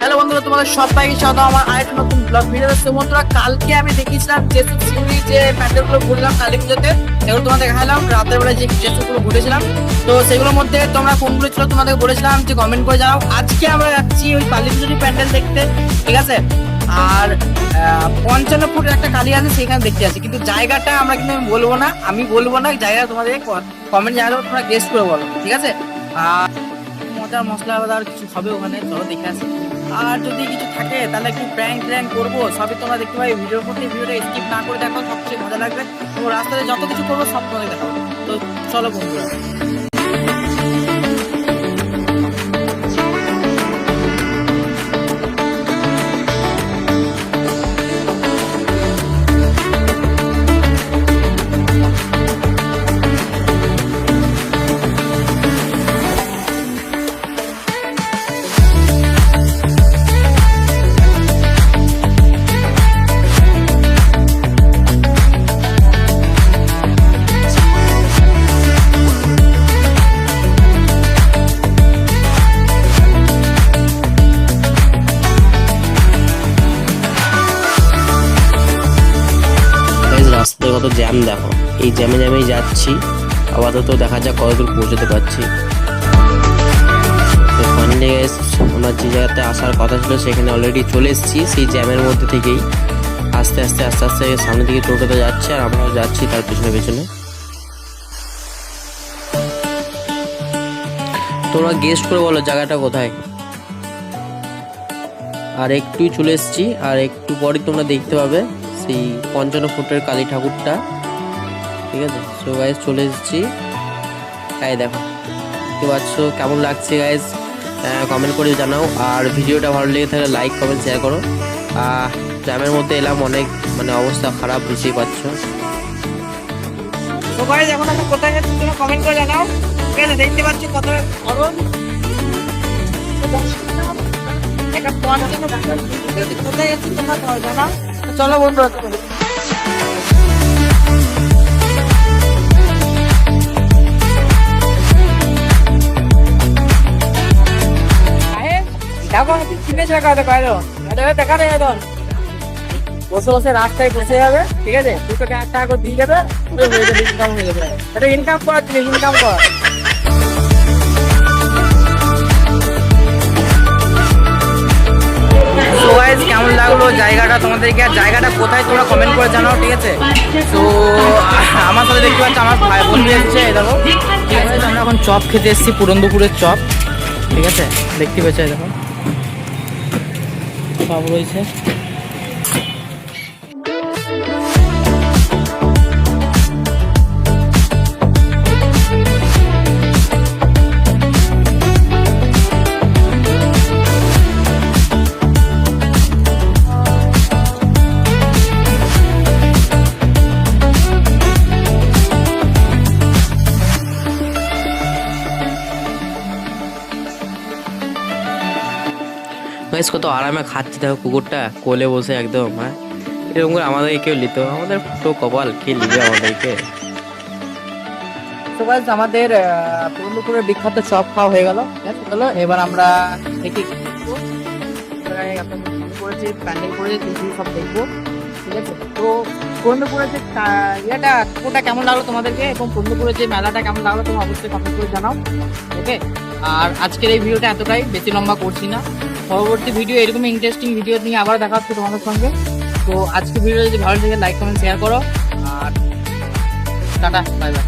Hello বন্ধুরা, তোমাদের সবাইকে স্বাগত আমার আরেকটা নতুন ব্লগ ভিডিওতে। তো বন্ধুরা, কালকে আমি দেখিয়েছিলাম জেসু সিউড়ি যে প্যান্ডেলগুলো ঘুরলাম কালী পুজোতে, সেগুলো তোমাদের দেখালাম। রাতের বেলায় যে জেসুগুলো ঘুরেছিলাম, তো সেগুলোর মধ্যে তোমরা কোনগুলো ছিল তোমাদের বলেছিলাম যে কমেন্ট করে জানাও। আজকে আমরা যাচ্ছি ওই কালী পুজোর প্যান্ডেল দেখতে, ঠিক আছে? আর 55 ফুটের একটা কালী আছে, সেখানে দেখতে যাচ্ছি, কিন্তু জায়গাটা আমরা কিন্তু আমি বলবো না জায়গা, তোমাদের কমেন্ট জানাবো, তোমরা গেস্ট করে বলো, ঠিক আছে? আর মজার মশলা আর কিছু হবে ওখানে, চলো দেখে আসি। আর যদি কিছু থাকে তাহলে একটু প্র্যাঙ্ক করবো, সবই তোমরা দেখতে পাবে ভিডিওর মধ্যে। ভিডিওটা স্কিপ না করে দেখো, সবচেয়ে মজা লাগবে। তো রাস্তাতে যত কিছু করবো সব তোমাদের দেখাবো। তো চলো বন্ধুরা, রাস্তায় কত জ্যাম দেখো, এই জ্যামেই যাচ্ছি। আপাতত দেখা যাক কতদূর পৌঁছতে পারছি। তো ফাইনালি আমরা যে জায়গাতে আসার কথা ছিল সেখানে অলরেডি চলে এসেছি। সেই জ্যামের মধ্যে থেকেই আস্তে আস্তে সামনের দিকে টোটোতে যাচ্ছে, আর আমরাও যাচ্ছি তার পেছনে। তোমরা গেস্ট করে বলো জায়গাটা কোথায়। আর একটুই চলে এসেছি, আর একটু পরে তোমরা দেখতে পাবে সেই 55 ফুটের কালী ঠাকুরটা, ঠিক আছে? সো গাইজ চলে এসেছি। তাই দেখো, দেখতে পাচ্ছ কেমন লাগছে গাইজ, কমেন্ট করে জানাও। আর ভিডিওটা ভালো লেগে থাকলে লাইক কমেন্ট শেয়ার করো। জ্যামের মধ্যে এলাম, অনেক অবস্থা খারাপ, বুঝতেই পারছো। তো গাইজ এখন আমরা কোথায় যাচ্ছি তোমরা কমেন্ট করে জানাও, ঠিক আছে? দেখতে পাচ্ছ কত গরম, কোথায় যাচ্ছি তোমরা জানাও। চলো বন্ধুরা, বসে বসে রাস্তায় বসে যাবে, ঠিক আছে? 2 টাকা 1 টাকা করে দিয়ে দেবে, ইনকাম হয়ে যাবে। এটা ইনকাম করার জিনিস, ইনকাম কর। তো গাইস, কেমন লাগলো জায়গাটা তোমাদেরকে, আর জায়গাটা কোথায় তোমরা কমেন্ট করে জানাও, ঠিক আছে? তো আমার সাথে দেখতে পাচ্ছ আমার ভাই বন্ধু এসেছে, দেখো, ঠিক আছে? আমরা এখন চপ খেতে এসেছি, পুরন্দপুরের চপ, ঠিক আছে? দেখতে পাচ্ছ, দেখো সব রয়েছে। কত আরামে খাচ্ছি দেখো, কুকুরটা কোলে বসে একদম। হ্যাঁ, এরকম করে আমাদেরকে কেউ নিত, আমাদের ফুটো কপাল, কে নিবে আমাদেরকে। তো গাইস, আমাদের পুরন্দপুরের বিখ্যাত চপ খাওয়া হয়ে গেল, ঠিক আছে? চলো এবার আমরা দেখি করেছি, প্যান্ডেল করেছি, সব দেখবো, ঠিক আছে? তো পুরন্দপুরের যে ইয়েটা ঠাকুরটা কেমন লাগলো তোমাদেরকে, এবং পুরন্দপুরের যে মেলাটা কেমন লাগলো তোমরা অবশ্যই কমেন্ট করে জানাও, ওকে? আর আজকের এই ভিডিওটা এতটাই, বেশি লম্বা করছি না। পরবর্তী ভিডিও এরকম ইন্টারেস্টিং ভিডিও নিয়ে আবার দেখা হচ্ছে তোমাদের সঙ্গে। তো আজকে ভিডিও যদি ভালো লাগে লাইক কমেন্ট শেয়ার করো, আর টাটা, বাই বাই।